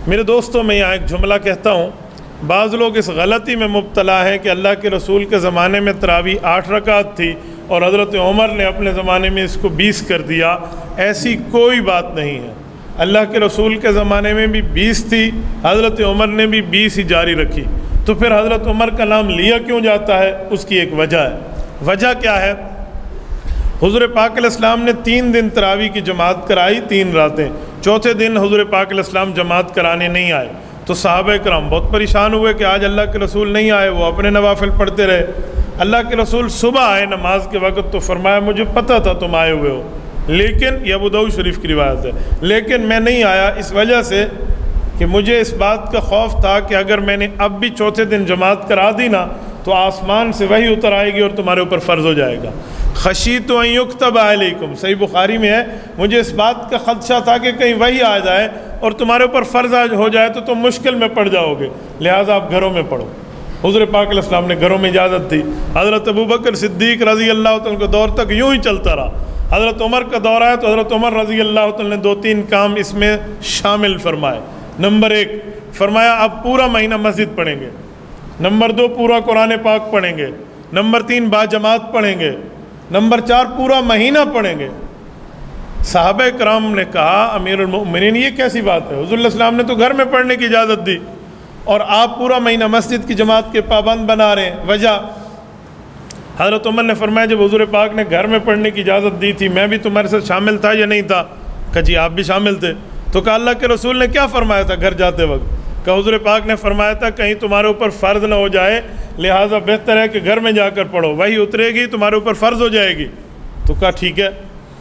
میرے دوستوں، میں یہاں ایک جملہ کہتا ہوں، بعض لوگ اس غلطی میں مبتلا ہیں کہ اللہ کے رسول کے زمانے میں تراویح 8 رکعت تھی اور حضرت عمر نے اپنے زمانے میں اس کو 20 کر دیا۔ ایسی کوئی بات نہیں ہے۔ اللہ کے رسول کے زمانے میں بھی 20 تھی، حضرت عمر نے بھی 20 ہی جاری رکھی، تو پھر حضرت عمر کا نام لیا کیوں جاتا ہے؟ اس کی ایک وجہ ہے۔ وجہ کیا ہے؟ حضور پاک علیہ السلام نے 3 دن تراویح کی جماعت کرائی، 3 راتیں۔ چوتھے دن حضور پاک علیہ السلام جماعت کرانے نہیں آئے تو صحابہ کرام بہت پریشان ہوئے کہ آج اللہ کے رسول نہیں آئے، وہ اپنے نوافل پڑھتے رہے۔ اللہ کے رسول صبح آئے نماز کے وقت تو فرمایا مجھے پتہ تھا تم آئے ہوئے ہو، لیکن یہ ابو داؤد شریف کی روایت ہے، لیکن میں نہیں آیا اس وجہ سے کہ مجھے اس بات کا خوف تھا کہ اگر میں نے اب بھی چوتھے دن جماعت کرا دی نا تو آسمان سے وحی اتر آئے گی اور تمہارے اوپر فرض ہو جائے گا۔ خشیت ان یکتب علیکم، صحیح بخاری میں ہے، مجھے اس بات کا خدشہ تھا کہ کہیں وحی آ جائے اور تمہارے اوپر فرض ہو جائے تو تم مشکل میں پڑ جاؤ گے، لہٰذا آپ گھروں میں پڑھو۔ حضور پاک علیہ السلام نے گھروں میں اجازت دی۔ حضرت ابوبکر صدیق رضی اللہ تعالیٰ کے دور تک یوں ہی چلتا رہا۔ حضرت عمر کا دور آیا تو حضرت عمر رضی اللہ تعالیٰ نے 2-3 کام اس میں شامل فرمائے۔ نمبر 1 فرمایا اب پورا مہینہ مسجد پڑھیں گے۔ نمبر 2 پورا قرآن پاک پڑھیں گے۔ نمبر 3 باجماعت پڑھیں گے۔ نمبر 4 پورا مہینہ پڑھیں گے۔ صحابہ کرام نے کہا امیر المؤمنین یہ کیسی بات ہے؟ حضور علیہ السلام نے تو گھر میں پڑھنے کی اجازت دی اور آپ پورا مہینہ مسجد کی جماعت کے پابند بنا رہے ہیں، وجہ؟ حضرت عمر نے فرمایا جب حضور پاک نے گھر میں پڑھنے کی اجازت دی تھی میں بھی تمہارے ساتھ شامل تھا یا نہیں تھا؟ کہا جی آپ بھی شامل تھے۔ تو کہا اللہ کے رسول نے کیا فرمایا تھا گھر جاتے وقت؟ کہ حضور پاک نے فرمایا تھا کہیں تمہارے اوپر فرض نہ ہو جائے، لہٰذا بہتر ہے کہ گھر میں جا کر پڑھو، وہی اترے گی تمہارے اوپر فرض ہو جائے گی۔ تو کہا ٹھیک ہے۔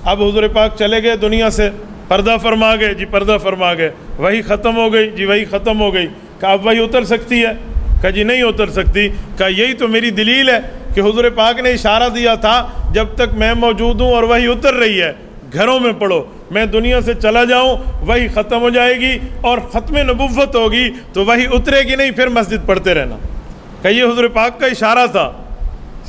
اب حضور پاک چلے گئے دنیا سے، پردہ فرما گئے، جی پردہ فرما گئے، وہی ختم ہو گئی، جی وہی ختم ہو گئی۔ کہا اب وہی اتر سکتی ہے؟ کہا جی نہیں اتر سکتی۔ کہا یہی تو میری دلیل ہے کہ حضور پاک نے اشارہ دیا تھا جب تک میں موجود ہوں اور وہی اتر رہی ہے گھروں میں پڑھو، میں دنیا سے چلا جاؤں وہی ختم ہو جائے گی اور ختم نبوت ہوگی تو وہی اترے گی نہیں، پھر مسجد پڑھتے رہنا۔ کہ یہ حضور پاک کا اشارہ تھا۔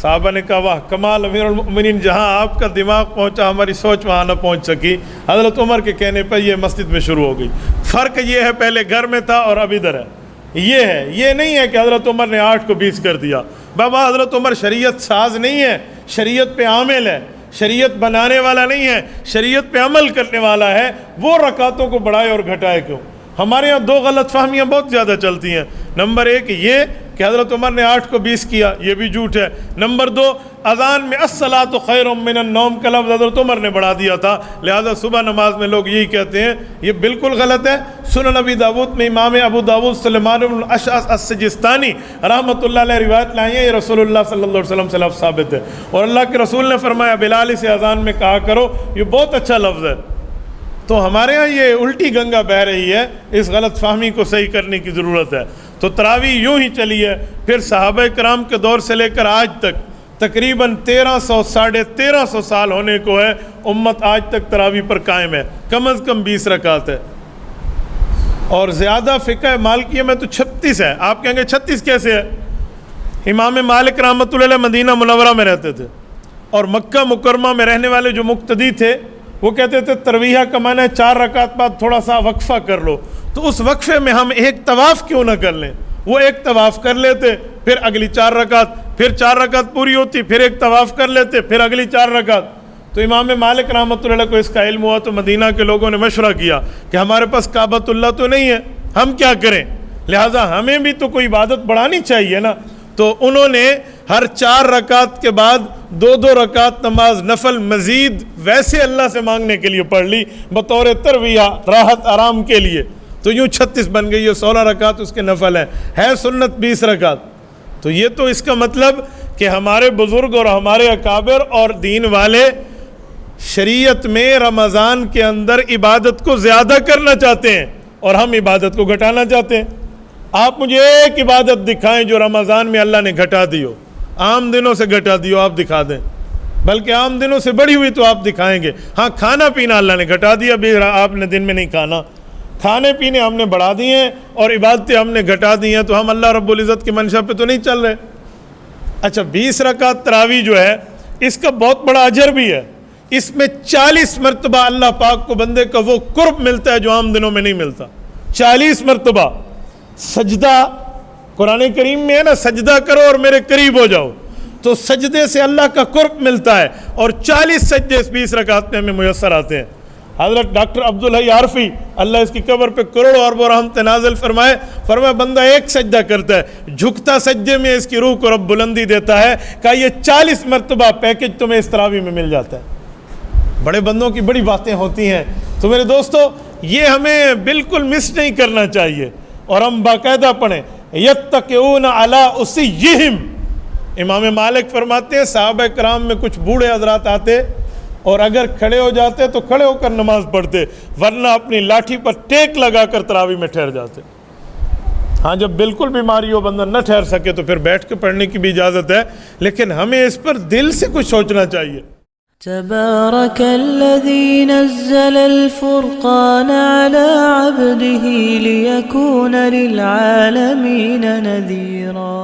صحابہ نے کہا واہ کمال امیر المؤمنین، جہاں آپ کا دماغ پہنچا ہماری سوچ وہاں نہ پہنچ سکی۔ حضرت عمر کے کہنے پر یہ مسجد میں شروع ہو گئی۔ فرق یہ ہے پہلے گھر میں تھا اور اب ادھر ہے، یہ ہے، یہ نہیں ہے کہ حضرت عمر نے 8 کو 20 کر دیا۔ بابا حضرت عمر شریعت ساز نہیں ہے، شریعت پہ عامل ہے، شریعت بنانے والا نہیں ہے، شریعت پہ عمل کرنے والا ہے۔ وہ رکعتوں کو بڑھائے اور گھٹائے کیوں؟ ہمارے ہاں 2 غلط فہمیاں بہت زیادہ چلتی ہیں۔ نمبر 1 یہ کہ حضرت عمر نے 8 کو 20 کیا، یہ بھی جھوٹ ہے۔ نمبر 2 اذان میں الصلاۃ خیر من النوم کا لفظ حضرت عمر نے بڑھا دیا تھا، لہذا صبح نماز میں لوگ یہی کہتے ہیں، یہ بالکل غلط ہے۔ سنن ابی داود میں امام ابو داود سلیمان بن الاشعث السجستانی رحمۃ اللہ علیہ روایت لائے ہیں، یہ رسول اللہ صلی اللہ علیہ وسلم سے لفظ ثابت ہے، اور اللہ کے رسول نے فرمایا بلال سے اذان میں کہا کرو، یہ بہت اچھا لفظ ہے۔ تو ہمارے ہاں یہ الٹی گنگا بہہ رہی ہے، اس غلط فہمی کو صحیح کرنے کی ضرورت ہے۔ تو تراویح یوں ہی چلی ہے، پھر صحابہ کرام کے دور سے لے کر آج تک تقریباً 1300 ساڑھے 1300 سال ہونے کو ہے، امت آج تک تراویح پر قائم ہے، کم از کم 20 رکعت ہے، اور زیادہ فقہ مالکیہ میں تو 36 ہے۔ آپ کہیں گے 36 کیسے ہے؟ امام مالک رحمۃ اللہ علیہ مدینہ منورہ میں رہتے تھے، اور مکہ مکرمہ میں رہنے والے جو مقتدی تھے وہ کہتے تھے ترویحہ کا معنی ہے 4 رکعت بعد تھوڑا سا وقفہ کر لو، تو اس وقفے میں ہم ایک طواف کیوں نہ کر لیں؟ وہ ایک طواف کر لیتے، پھر اگلی 4 رکعت، پھر 4 رکعت پوری ہوتی، پھر ایک طواف کر لیتے، پھر اگلی 4 رکعت۔ تو امام مالک رحمۃ اللہ علیہ کو اس کا علم ہوا تو مدینہ کے لوگوں نے مشورہ کیا کہ ہمارے پاس کعبۃ اللہ تو نہیں ہے، ہم کیا کریں؟ لہٰذا ہمیں بھی تو کوئی عبادت بڑھانی چاہیے نا۔ تو انہوں نے ہر 4 رکعت کے بعد 2 رکعت نماز نفل مزید ویسے اللہ سے مانگنے کے لیے پڑھ لی بطور ترویہ، راحت آرام کے لیے، تو یوں 36 بن گئی، یہ 16 رکعت اس کے نفل ہے سنت 20 رکعت۔ تو یہ تو اس کا مطلب کہ ہمارے بزرگ اور ہمارے اکابر اور دین والے شریعت میں رمضان کے اندر عبادت کو زیادہ کرنا چاہتے ہیں اور ہم عبادت کو گھٹانا چاہتے ہیں۔ آپ مجھے ایک عبادت دکھائیں جو رمضان میں اللہ نے گھٹا دی ہو، عام دنوں سے گھٹا دی ہو، آپ دکھا دیں، بلکہ عام دنوں سے بڑھی ہوئی تو آپ دکھائیں گے۔ ہاں کھانا پینا اللہ نے گھٹا دیا، بھی آپ نے دن میں نہیں کھانا، کھانے پینے ہم نے بڑھا دیے ہیں اور عبادتیں ہم نے گھٹا دی ہیں، تو ہم اللہ رب العزت کی منشا پہ تو نہیں چل رہے۔ اچھا 20 رکعت تراویح جو ہے اس کا بہت بڑا اجر بھی ہے، اس میں 40 مرتبہ اللہ پاک کو بندے کا وہ قرب ملتا ہے جو عام دنوں میں نہیں ملتا۔ 40 مرتبہ سجدہ قرآن کریم میں ہے نا، سجدہ کرو اور میرے قریب ہو جاؤ، تو سجدے سے اللہ کا قرب ملتا ہے، اور 40 سجدے اس 20 رکعت میں ہمیں میسر آتے ہیں۔ حضرت ڈاکٹر عبدالحی عارفی اللہ اس کی قبر پہ کروڑوں اربوں رحمت نازل فرمائے، بندہ ایک سجدہ کرتا ہے، جھکتا سجدے میں اس کی روح کو رب بلندی دیتا ہے، کہ یہ 40 مرتبہ پیکج تمہیں اس تراویح میں مل جاتا ہے۔ بڑے بندوں کی بڑی باتیں ہوتی ہیں، تو میرے دوستو یہ ہمیں بالکل مس نہیں کرنا چاہیے، اور ہم باقاعدہ پڑھیں یتقون علی اسیہم۔ امام مالک فرماتے ہیں صحابہ کرام میں کچھ بوڑھے حضرات آتے اور اگر کھڑے ہو جاتے تو کھڑے ہو کر نماز پڑھتے، ورنہ اپنی لاٹھی پر ٹیک لگا کر تراویح میں ٹھہر جاتے۔ ہاں جب بالکل بیماری ہو بندہ نہ ٹھہر سکے تو پھر بیٹھ کے پڑھنے کی بھی اجازت ہے، لیکن ہمیں اس پر دل سے کچھ سوچنا چاہیے۔ تبارك الذي نزل الفرقان على عبده ليكون للعالمين نذيرا